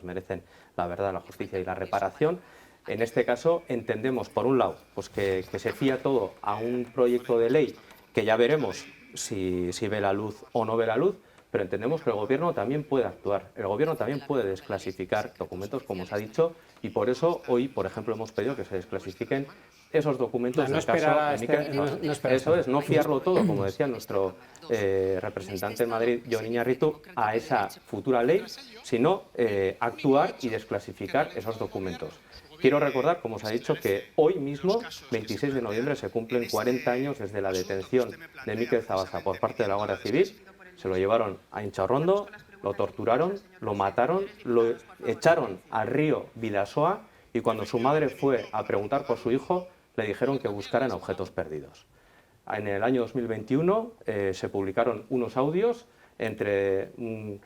merecen la verdad, la justicia y la reparación. En este caso entendemos, por un lado, pues que se fía todo a un proyecto de ley que ya veremos si ve la luz o no ve la luz, pero entendemos que el Gobierno también puede actuar, el Gobierno también puede desclasificar documentos, como os ha dicho, y por eso hoy, por ejemplo, hemos pedido que se desclasifiquen esos documentos. No esperar Eso es, no fiarlo todo, como decía nuestro representante en Madrid, Jon Iñarritu, a esa futura ley, sino actuar y desclasificar esos documentos. Quiero recordar, como os ha dicho, que hoy mismo, 26 de noviembre, se cumplen 40 años desde la detención de Mikel Zabalza por parte de la Guardia Civil. Se lo llevaron a Inchaurrondo, lo torturaron, lo mataron, lo echaron al río Bidasoa y cuando su madre fue a preguntar por su hijo, le dijeron que buscaran objetos perdidos. En el año 2021 se publicaron unos audios entre un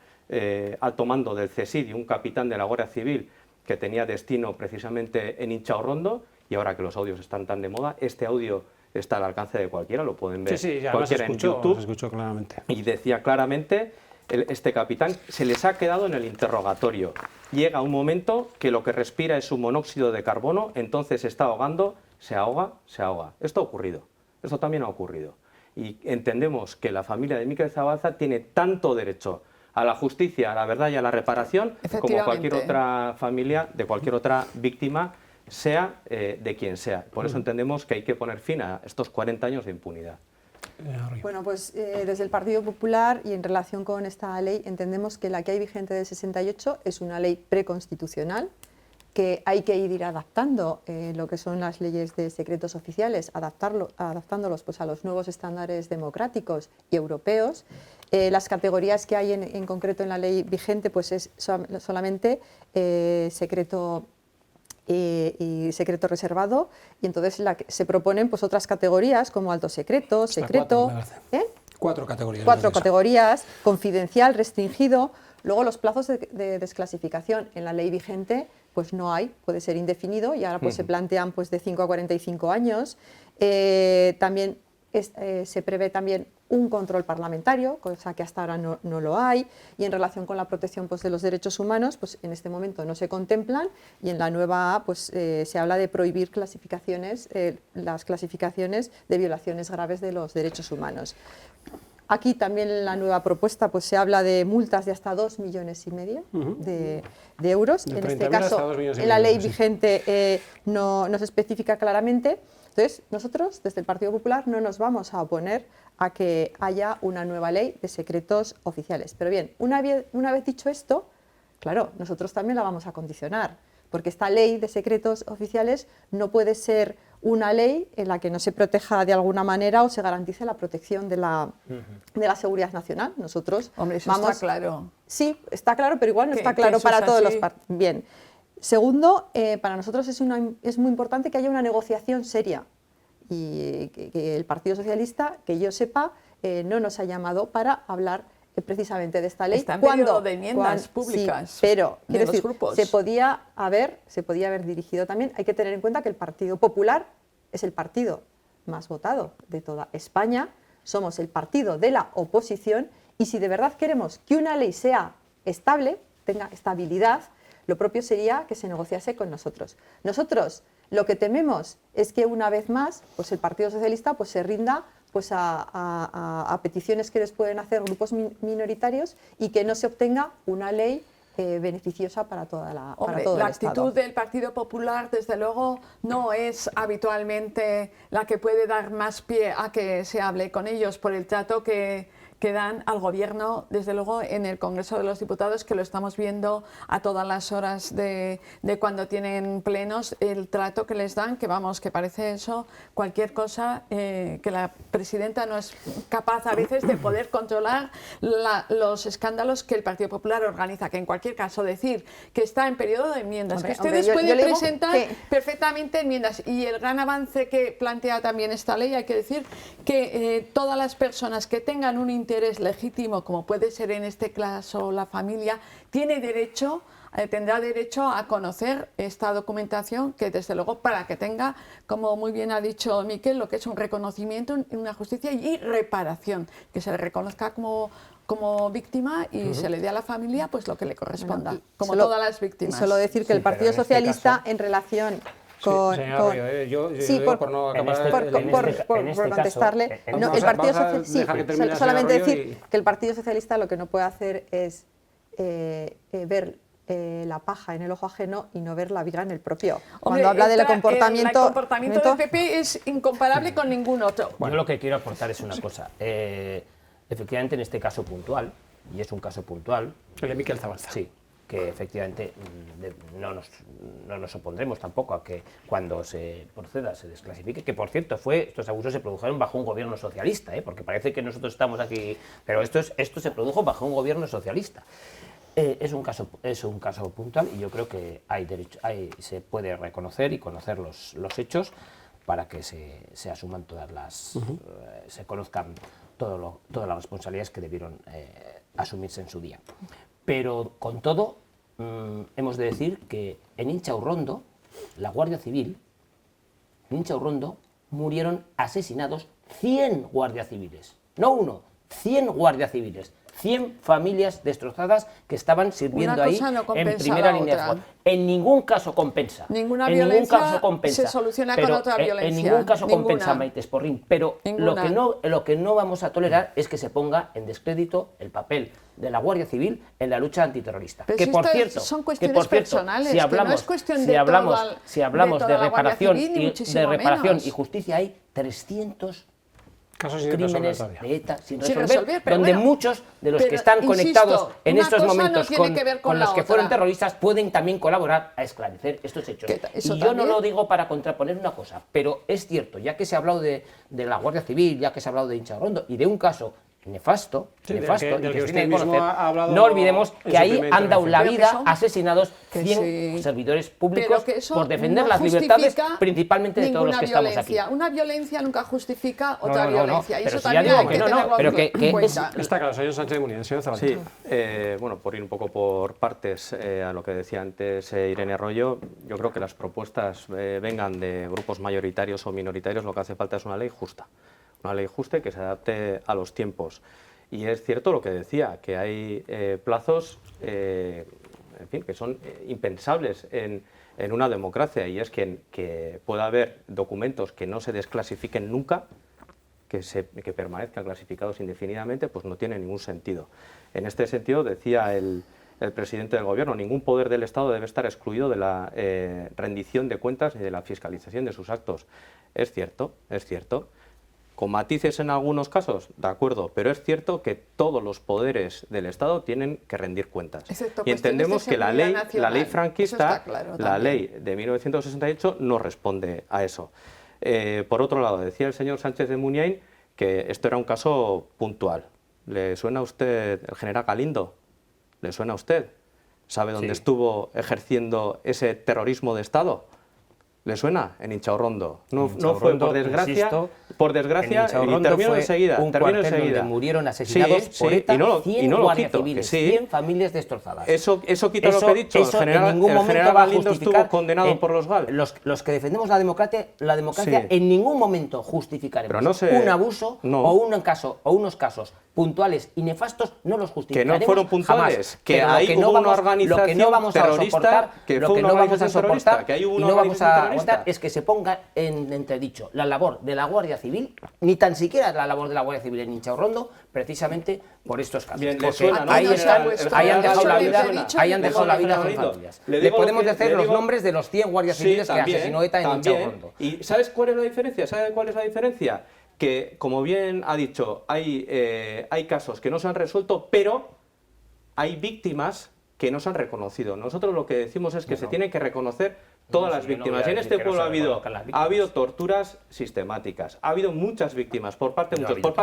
alto mando del CSID y un capitán de la Guardia Civil que tenía destino precisamente en Inchaurrondo, y ahora que los audios están tan de moda, este audio está al alcance de cualquiera, lo pueden ver cualquiera en YouTube. Se escuchó claramente. Y decía claramente, este capitán, se les ha quedado en el interrogatorio. Llega un momento que lo que respira es un monóxido de carbono, entonces se está ahogando, se ahoga, se ahoga. Esto ha ocurrido, esto también ha ocurrido. Y entendemos que la familia de Mikel Zabalza tiene tanto derecho a la justicia, a la verdad y a la reparación como cualquier otra familia de cualquier otra víctima, sea de quien sea. Por eso entendemos que hay que poner fin a estos 40 años de impunidad. Bueno, pues desde el Partido Popular y en relación con esta ley entendemos que la que hay vigente del 68 es una ley preconstitucional, que hay que ir adaptando lo que son las leyes de secretos oficiales, adaptándolos pues, a los nuevos estándares democráticos y europeos. Las categorías que hay en concreto en la ley vigente pues es solamente secreto y secreto reservado, y entonces se proponen pues otras categorías como alto secreto, secreto, Cuatro categorías. Cuatro categorías, confidencial, restringido. Luego los plazos de desclasificación en la ley vigente pues no hay, puede ser indefinido, y ahora pues se plantean pues de 5 a 45 años. También se prevé también un control parlamentario, cosa que hasta ahora no lo hay, y en relación con la protección pues, de los derechos humanos, pues en este momento no se contemplan, y en la nueva pues, se habla de prohibir las clasificaciones de violaciones graves de los derechos humanos. Aquí también en la nueva propuesta pues, se habla de multas de hasta 2,5 millones de euros. En este caso, en la ley vigente no se especifica claramente. Entonces, nosotros, desde el Partido Popular, no nos vamos a oponer a que haya una nueva ley de secretos oficiales. Pero bien, una vez dicho esto, claro, nosotros también la vamos a condicionar, porque esta ley de secretos oficiales no puede ser una ley en la que no se proteja de alguna manera o se garantice la protección de la seguridad nacional. Nosotros está claro. Sí, está claro, pero igual no está claro para todos los partidos. Bien. Segundo, para nosotros es muy importante que haya una negociación seria, y que el Partido Socialista, que yo sepa, no nos ha llamado para hablar precisamente de esta ley. Está en periodo de enmiendas públicas. Sí, pero quiero decir, grupos. se podía haber dirigido también. Hay que tener en cuenta que el Partido Popular es el partido más votado de toda España, somos el partido de la oposición, y si de verdad queremos que una ley sea estable, tenga estabilidad, lo propio sería que se negociase con nosotros. Nosotros lo que tememos es que una vez más pues el Partido Socialista pues se rinda pues a peticiones que les pueden hacer grupos minoritarios y que no se obtenga una ley beneficiosa para todo el Estado. La actitud del Partido Popular, desde luego, no es habitualmente la que puede dar más pie a que se hable con ellos por el trato que dan al Gobierno, desde luego, en el Congreso de los Diputados, que lo estamos viendo a todas las horas de cuando tienen plenos, el trato que les dan, que vamos, que parece eso, cualquier cosa, que la presidenta no es capaz a veces de poder controlar los escándalos que el Partido Popular organiza, que en cualquier caso decir que está en periodo de enmiendas, que ustedes pueden presentar perfectamente enmiendas, y el gran avance que plantea también esta ley, hay que decir que todas las personas que tengan un interés legítimo, como puede ser en este caso la familia, tendrá derecho a conocer esta documentación, que desde luego para que tenga, como muy bien ha dicho Mikel, lo que es un reconocimiento, una justicia y reparación, que se le reconozca como víctima y se le dé a la familia pues lo que le corresponda, como todas las víctimas. Y solo decir que el Partido Socialista, en relación contestarle, el Partido Socialista, solamente decir que el Partido Socialista lo que no puede hacer es ver la paja en el ojo ajeno y no ver la viga en el propio. Cuando habla del comportamiento... El comportamiento del PP es incomparable con ningún otro. Yo lo que quiero aportar es una cosa. Efectivamente, en este caso puntual, y es un caso puntual... El de Miquel Zabalza. Sí, que efectivamente no nos opondremos tampoco a que cuando se proceda se desclasifique, que por cierto estos abusos se produjeron bajo un gobierno socialista, porque parece que nosotros estamos aquí, pero esto se produjo bajo un gobierno socialista. Es un caso puntual y yo creo que se puede reconocer y conocer los hechos para que se asuman se conozcan todas las responsabilidades que debieron asumirse en su día. Pero con todo, hemos de decir que en Inchaurrondo, la Guardia Civil, en Inchaurrondo murieron asesinados 100 guardias civiles, no uno, 100 guardias civiles. 100 familias destrozadas que estaban sirviendo ahí en primera línea de fuego. En ningún caso compensa. Ninguna violencia se soluciona con otra violencia. En ningún caso compensa, Maite Esporrín. Pero lo que no vamos a tolerar es que se ponga en descrédito el papel de la Guardia Civil en la lucha antiterrorista. Pero que por cierto, son cuestiones personales, si hablamos, no es cuestión de hablamos de reparación y y justicia, hay 300 casos sin crímenes resolver de ETA sin resolver, resolver, donde muchos de los que están conectados en estos momentos con los que fueron terroristas pueden también colaborar a esclarecer estos hechos. Y yo no lo digo para contraponer una cosa, pero es cierto, ya que se ha hablado de la Guardia Civil, ya que se ha hablado de Inchaurrondo y de un caso nefasto, y que se tiene que conocer, no olvidemos que ahí han dado la vida asesinados 100 servidores públicos por defender las libertades, principalmente de todos los que estamos aquí. Una violencia nunca justifica otra violencia. Y pero eso si también hay que que tenerlo en cuenta. Está claro, señor Sánchez de Munía, señor Zabalza. Sí, bueno, por ir un poco por partes a lo que decía antes Irene Royo, yo creo que las propuestas vengan de grupos mayoritarios o minoritarios, lo que hace falta es una ley justa. Una ley justa y que se adapte a los tiempos. Y es cierto lo que decía, que hay plazos en fin, que son impensables en una democracia, y es que pueda haber documentos que no se desclasifiquen nunca, que permanezcan clasificados indefinidamente, pues no tiene ningún sentido. En este sentido, decía el presidente del Gobierno, ningún poder del Estado debe estar excluido de la rendición de cuentas ni de la fiscalización de sus actos. Es cierto, es cierto. Con matices en algunos casos, de acuerdo, pero es cierto que todos los poderes del Estado tienen que rendir cuentas. Y entendemos que la ley franquista, la ley de 1968, no responde a eso. Por otro lado, decía el señor Sánchez de Muniain que esto era un caso puntual. ¿Le suena a usted el general Galindo? ¿Le suena a usted? ¿Sabe dónde estuvo ejerciendo ese terrorismo de Estado? ¿Le suena? En Inchaurrondo. No fue, por desgracia, y termino enseguida. Un cuartel donde murieron asesinados por ETA 100 guardias civiles, 100 familias destrozadas. Eso quita lo que he dicho. Eso el general Galindo estuvo condenado por los GAL. Los que defendemos la democracia en ningún momento justificaremos un abuso o unos casos puntuales y nefastos, no los justificaremos. Que no fueron puntuales, jamás. que ahí hubo una organización terrorista, que fue una organización terrorista, que no vamos a aguantar es que se ponga en entredicho la labor de la Guardia Civil, ni tan siquiera la labor de la Guardia Civil en Inchaurrondo, precisamente por estos casos. Bien, porque ahí han dejado la vida con familias. Le podemos decir los nombres de los 100 guardias civiles que asesinó ETA en Inchaurrondo. ¿Y sabes cuál es la diferencia? ¿Sabe cuál es la diferencia? Que, como bien ha dicho, hay casos que no se han resuelto, pero hay víctimas que no se han reconocido. Nosotros lo que decimos es que se tienen que reconocer todas las víctimas. Y en este pueblo ha habido torturas sistemáticas, ha habido muchas víctimas por parte de muchos, por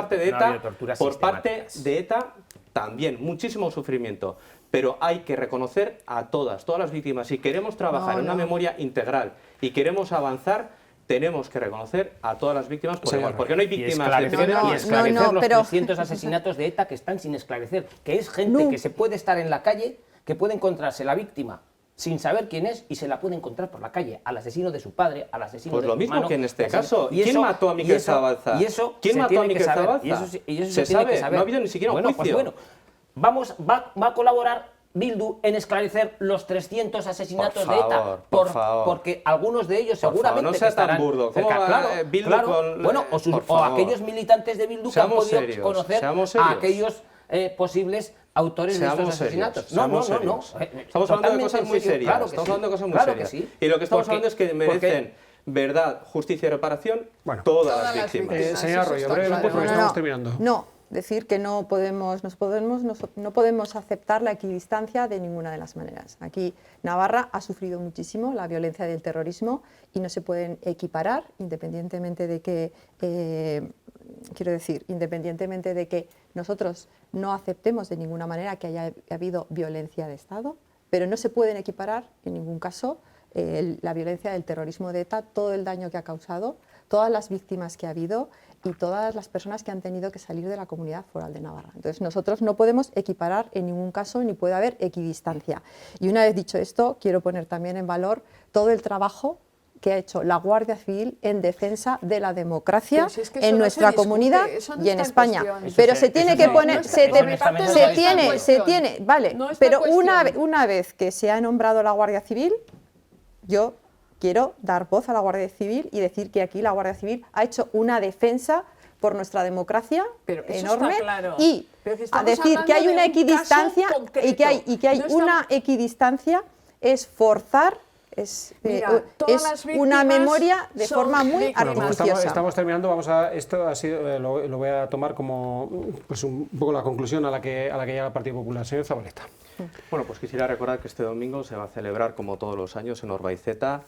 parte de ETA, también, muchísimo sufrimiento. Pero hay que reconocer a todas las víctimas. Si queremos trabajar en una memoria integral y queremos avanzar, tenemos que reconocer a todas las víctimas por igual, porque no hay víctimas y esclarecer los 300 asesinatos de ETA que están sin esclarecer, que es gente que se puede estar en la calle, que puede encontrarse la víctima sin saber quién es y se la puede encontrar por la calle, al asesino de su padre, al asesino de su hermano. Pues lo mismo que en este caso. ¿Quién mató a Miquel Zabalza? ¿Quién mató a Miquel Zabalza? Se sabe, no ha habido ni siquiera un juicio. Pues bueno, va a colaborar Bildu en esclarecer los 300 asesinatos Por de ETA? favor, por favor. Porque algunos de ellos Por seguramente favor, no sea que estarán tan burdo. ¿Cómo cerca. va, Claro, Bildu claro. con- Bueno, por o favor. aquellos militantes de Bildu que han Seamos podido serios, conocer seamos a serios. aquellos posibles autores de estos Seamos asesinatos. serios, seamos serios. Estamos hablando de cosas muy serias. Claro que Estamos sí, hablando de cosas muy claro serias. que sí. Y lo que estamos Porque- hablando es que merecen verdad, justicia y reparación todas las víctimas. Señora Arroyo, brevemente porque estamos terminando. No, decir que no podemos aceptar la equidistancia de ninguna de las maneras. Aquí Navarra ha sufrido muchísimo la violencia del terrorismo y no se pueden equiparar, independientemente de que, independientemente de que nosotros no aceptemos de ninguna manera que haya habido violencia de Estado, pero no se pueden equiparar en ningún caso la violencia del terrorismo de ETA, todo el daño que ha causado, todas las víctimas que ha habido y todas las personas que han tenido que salir de la Comunidad Foral de Navarra. Entonces nosotros no podemos equiparar en ningún caso ni puede haber equidistancia. Y una vez dicho esto, quiero poner también en valor todo el trabajo que ha hecho la Guardia Civil en defensa de la democracia Pero si es que eso en no nuestra se discute, comunidad eso no y en está en España. cuestión. Pero Eso se se- tiene eso que no- poner, no está- no está en cuestión. vale, No está pero en cuestión. una vez que se ha nombrado la Guardia Civil, yo quiero dar voz a la Guardia Civil y decir que aquí la Guardia Civil ha hecho una defensa por nuestra democracia Pero eso enorme está claro. y Pero que a estamos decir que hay hablando una de un caso equidistancia concreto. y que hay No estamos- una equidistancia es forzar es todas las una víctimas memoria de son forma muy víctimas. Bueno, como artificiosa. estamos terminando, vamos a esto ha sido, lo voy a tomar como pues un poco la conclusión a la que llega el Partido Popular. Señor Zabaleta. Bueno, pues quisiera recordar que este domingo se va a celebrar, como todos los años, en Orbaizeta,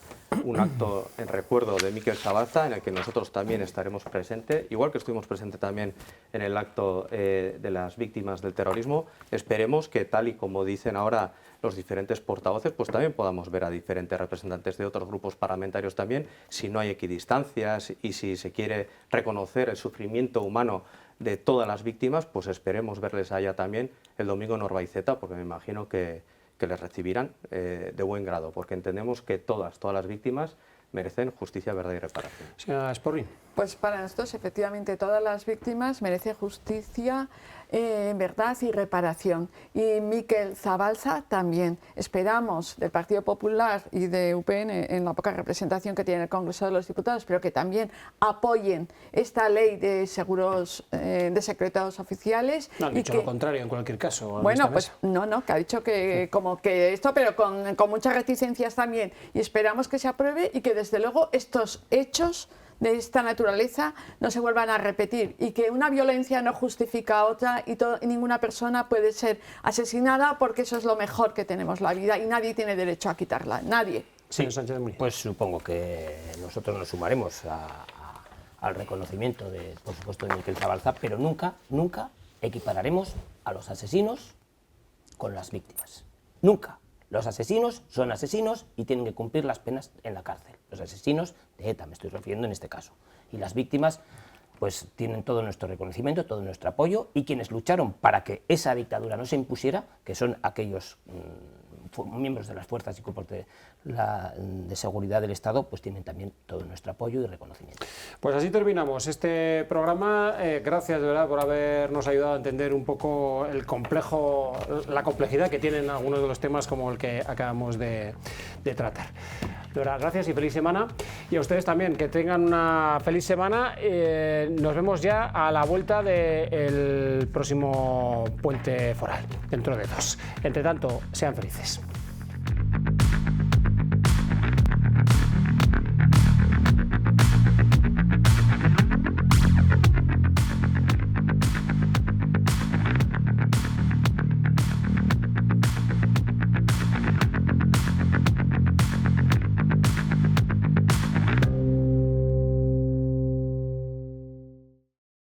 un acto en recuerdo de Mikel Zabalza, en el que nosotros también estaremos presentes, igual que estuvimos presentes también en el acto de las víctimas del terrorismo. Esperemos que, tal y como dicen ahora los diferentes portavoces, pues también podamos ver a diferentes representantes de otros grupos parlamentarios también, si no hay equidistancias y si se quiere reconocer el sufrimiento humano de todas las víctimas, pues esperemos verles allá también el domingo en Orbaizeta, porque me imagino que les recibirán de buen grado, porque entendemos que todas las víctimas merecen justicia, verdad y reparación. Señora Sporrin. Pues para nosotros, efectivamente, todas las víctimas merecen justicia, verdad y reparación. Y Mikel Zabalza también. Esperamos del Partido Popular y de UPN, en la poca representación que tiene en el Congreso de los Diputados, pero que también apoyen esta ley de seguros de secretos oficiales. No han y dicho que, lo contrario en cualquier caso. en bueno, esta pues mesa. no, que ha dicho que como que esto, pero con muchas reticencias también. Y esperamos que se apruebe y que desde luego estos hechos de esta naturaleza no se vuelvan a repetir y que una violencia no justifica a otra y ninguna persona puede ser asesinada porque eso es lo mejor que tenemos, la vida, y nadie tiene derecho a quitarla, nadie. Sí, pues supongo que nosotros nos sumaremos al reconocimiento, por supuesto, de Mikel Zabalza, pero nunca equipararemos a los asesinos con las víctimas. Nunca. Los asesinos son asesinos y tienen que cumplir las penas en la cárcel. Los asesinos de ETA, me estoy refiriendo en este caso. Y las víctimas, pues tienen todo nuestro reconocimiento, todo nuestro apoyo, y quienes lucharon para que esa dictadura no se impusiera, que son aquellos miembros de las fuerzas y cuerpos de seguridad del Estado, pues tienen también todo nuestro apoyo y reconocimiento. Pues así terminamos este programa. Gracias de verdad por habernos ayudado a entender un poco la complejidad que tienen algunos de los temas como el que acabamos de tratar. De verdad, gracias y feliz semana. Y a ustedes también, que tengan una feliz semana. Nos vemos ya a la vuelta del próximo puente foral, dentro de 2. Entre tanto, sean felices.